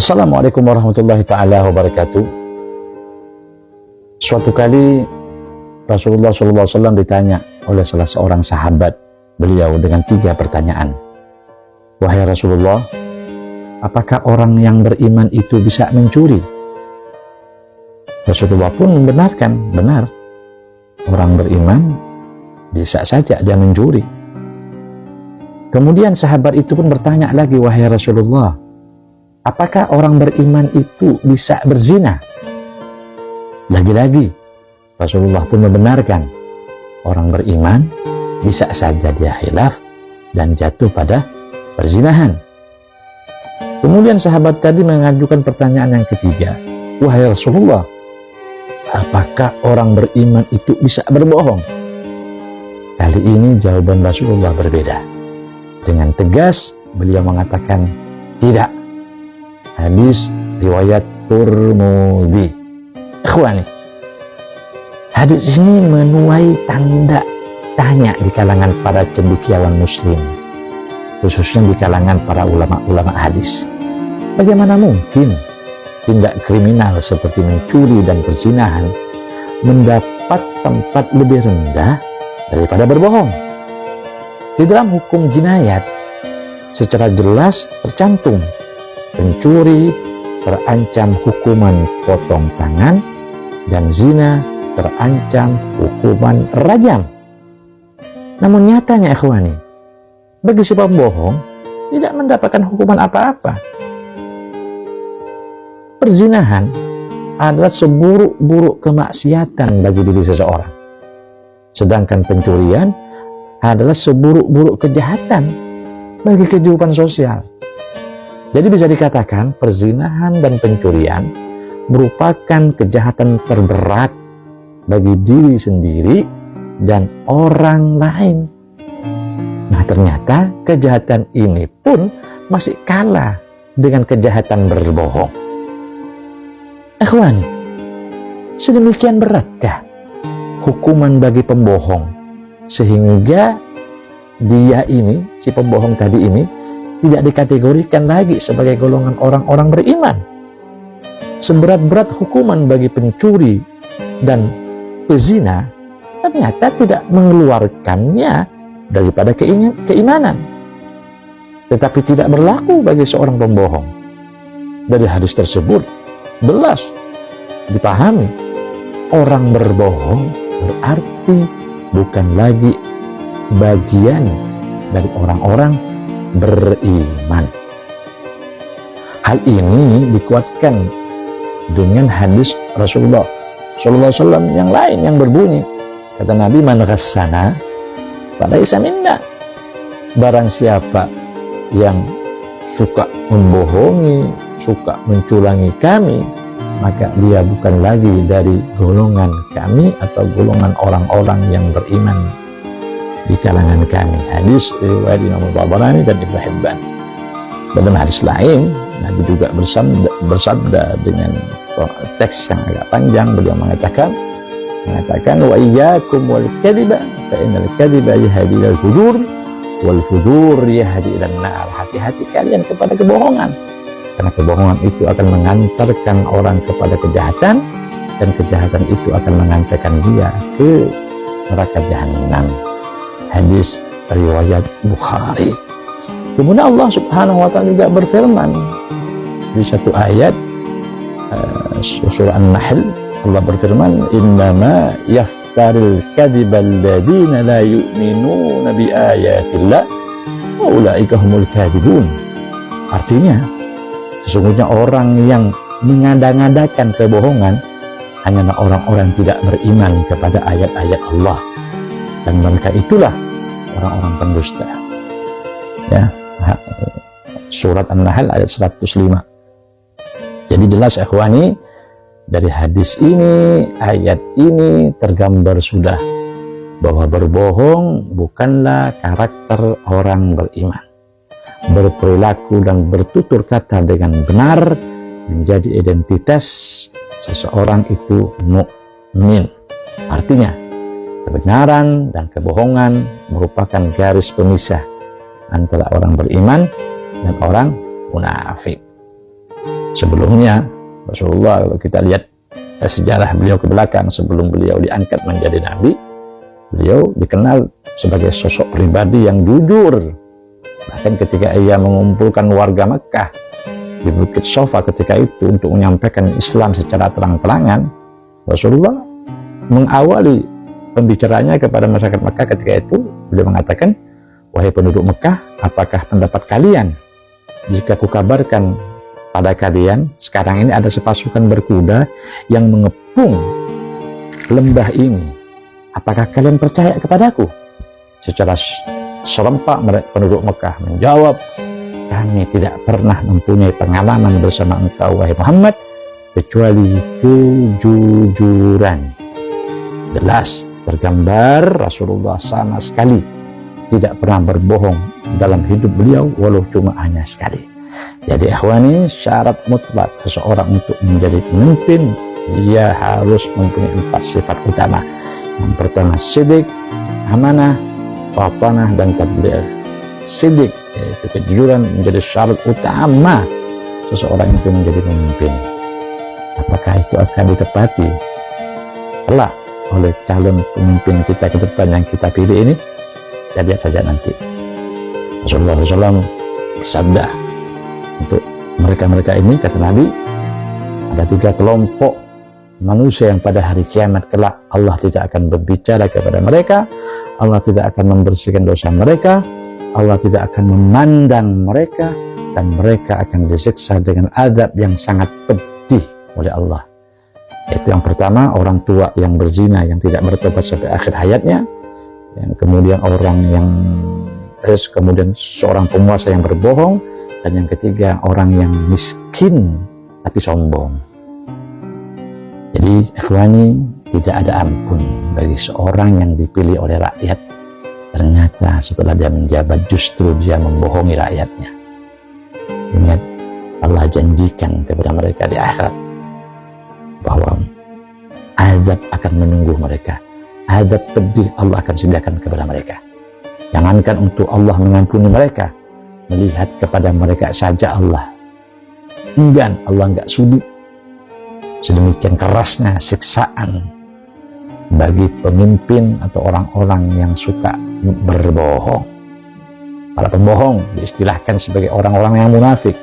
Assalamualaikum warahmatullahi ta'ala wabarakatuh. Suatu kali Rasulullah SAW ditanya oleh salah seorang sahabat beliau dengan 3 pertanyaan. Wahai Rasulullah, apakah orang yang beriman itu bisa mencuri? Rasulullah pun membenarkan, benar. Orang beriman bisa saja dia mencuri. Kemudian sahabat itu pun bertanya lagi, wahai Rasulullah, apakah orang beriman itu bisa berzina? Lagi-lagi Rasulullah pun membenarkan, orang beriman bisa saja dia khilaf dan jatuh pada perzinahan. Kemudian sahabat tadi mengajukan pertanyaan yang ketiga, wahai Rasulullah, apakah orang beriman itu bisa berbohong? Kali ini jawaban Rasulullah berbeda. Dengan tegas beliau mengatakan, tidak. Hadis riwayat Tirmidzi. Ikhwani, hadis ini menuai tanda tanya di kalangan para cendekiawan muslim, khususnya di kalangan para ulama-ulama hadis. Bagaimana mungkin tindak kriminal seperti mencuri dan perzinahan mendapat tempat lebih rendah daripada berbohong? Di dalam hukum jinayat secara jelas tercantum, pencuri terancam hukuman potong tangan dan zina terancam hukuman rajam. Namun nyatanya ikhwani, bagi si pembohong tidak mendapatkan hukuman apa-apa. Perzinahan adalah seburuk-buruk kemaksiatan bagi diri seseorang, sedangkan pencurian adalah seburuk-buruk kejahatan bagi kehidupan sosial. Jadi bisa dikatakan perzinahan dan pencurian merupakan kejahatan terberat bagi diri sendiri dan orang lain. Nah, ternyata kejahatan ini pun masih kalah dengan kejahatan berbohong. Ikhwani, sedemikian beratkah hukuman bagi pembohong sehingga dia ini, si pembohong tadi ini, tidak dikategorikan lagi sebagai golongan orang-orang beriman? Seberat-berat hukuman bagi pencuri dan pezina ternyata tidak mengeluarkannya daripada keimanan, tetapi tidak berlaku bagi seorang pembohong. Dari hadis tersebut jelas dipahami, orang berbohong berarti bukan lagi bagian dari orang-orang beriman. Hal ini dikuatkan dengan hadis Rasulullah SAW yang lain yang berbunyi, kata Nabi, man ghassana falaysa minna. Barang siapa yang suka membohongi, suka mencurangi kami, maka dia bukan lagi dari golongan kami atau golongan orang-orang yang beriman di kalangan kami. Hadis riwayat Imam Tabarani dan Ibnu Hibban. Dalam hadis lain, Nabi juga bersabda dengan teks yang agak panjang. Beliau mengatakan wa iyyakum wal kadhiba fa innal kadhiba yahdi ilal fujur wal fujur yahdi ilan nar. Hati-hati kalian kepada kebohongan, karena kebohongan itu akan mengantarkan orang kepada kejahatan, dan kejahatan itu akan mengantarkan dia ke neraka jahanam. Hadis riwayat Bukhari. Kemudian Allah Subhanahu wa ta'ala juga berfirman di satu ayat surah An-Nahl. Allah berfirman, innama yaftaril kadhibal ladina la yu'minuna bi ayatillah wa ulaika humul kadhibun. Artinya, sesungguhnya orang yang mengada-ngadakan kebohongan hanyalah orang-orang yang tidak beriman kepada ayat-ayat Allah, dan mereka itulah orang-orang pendusta. Ya, surat An-Nahl ayat 105. Jadi jelas ikhwani, dari hadis ini, ayat ini tergambar sudah bahwa berbohong bukanlah karakter orang beriman. Berperilaku dan bertutur kata dengan benar menjadi identitas seseorang itu mukmin. Artinya, kebenaran dan kebohongan merupakan garis pemisah antara orang beriman dan orang munafik. Sebelumnya Rasulullah, kalau kita lihat sejarah beliau ke belakang sebelum beliau diangkat menjadi nabi, beliau dikenal sebagai sosok pribadi yang jujur. Bahkan ketika ia mengumpulkan warga Mekah di Bukit Sofa ketika itu untuk menyampaikan Islam secara terang-terangan, Rasulullah mengawali pembicaranya kepada masyarakat Mekah ketika itu. Beliau mengatakan, wahai penduduk Mekah, apakah pendapat kalian jika kukabarkan pada kalian sekarang ini ada sepasukan berkuda yang mengepung lembah ini? Apakah kalian percaya kepadaku? Secara serempak penduduk Mekah menjawab, kami tidak pernah mempunyai pengalaman bersama engkau wahai Muhammad kecuali kejujuran. Jelas tergambar Rasulullah sama sekali tidak pernah berbohong dalam hidup beliau, walau cuma hanya sekali. Jadi ikhwani, syarat mutlak seseorang untuk menjadi pemimpin, dia harus mempunyai 4 sifat utama. Yang pertama siddiq, amanah, fatanah, dan tabligh. Siddiq, yaitu kejujuran, menjadi syarat utama seseorang itu menjadi pemimpin. Apakah itu akan ditepati kelak oleh calon pemimpin kita ke depan yang kita pilih ini? Kita lihat saja nanti. Rasulullah SAW bersabda untuk mereka-mereka ini, kata Nabi, ada 3 kelompok manusia yang pada hari kiamat kelak Allah tidak akan berbicara kepada mereka, Allah tidak akan membersihkan dosa mereka, Allah tidak akan memandang mereka, dan mereka akan disiksa dengan azab yang sangat pedih oleh Allah. Itu yang pertama, orang tua yang berzina yang tidak bertobat sampai akhir hayatnya. Yang kemudian kemudian seorang penguasa yang berbohong, dan yang ketiga orang yang miskin tapi sombong. Jadi ikhwani, tidak ada ampun bagi seorang yang dipilih oleh rakyat, ternyata setelah dia menjabat justru dia membohongi rakyatnya. Ingat, Allah janjikan kepada mereka di akhirat bahwa azab akan menunggu mereka, azab pedih Allah akan sediakan kepada mereka. Jangankan untuk Allah mengampuni mereka, melihat kepada mereka saja Allah enggan, Allah enggak sudi. Sedemikian kerasnya siksaan bagi pemimpin atau orang-orang yang suka berbohong. Para pembohong diistilahkan sebagai orang-orang yang munafik,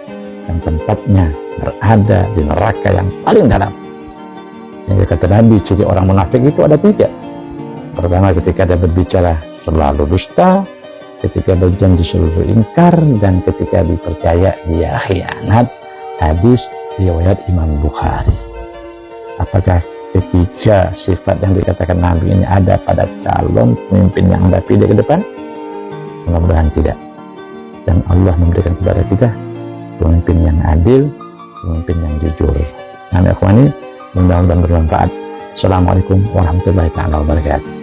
yang tempatnya berada di neraka yang paling dalam. Sehingga kata Nabi, ciri orang munafik itu ada 3. Pertama, ketika dia berbicara selalu dusta, ketika berjanji selalu ingkar, dan ketika dipercaya dia khianat. Hadis riwayat Imam Bukhari. Apakah ketiga sifat yang dikatakan Nabi ini ada pada calon pemimpin yang Anda pilih ke depan? Mudah-mudahan tidak. Dan Allah memberikan kepada kita pemimpin yang adil, pemimpin yang jujur. Nah, ikhwani, mudah-mudahan bermanfaat. Assalamualaikum warahmatullahi wabarakatuh.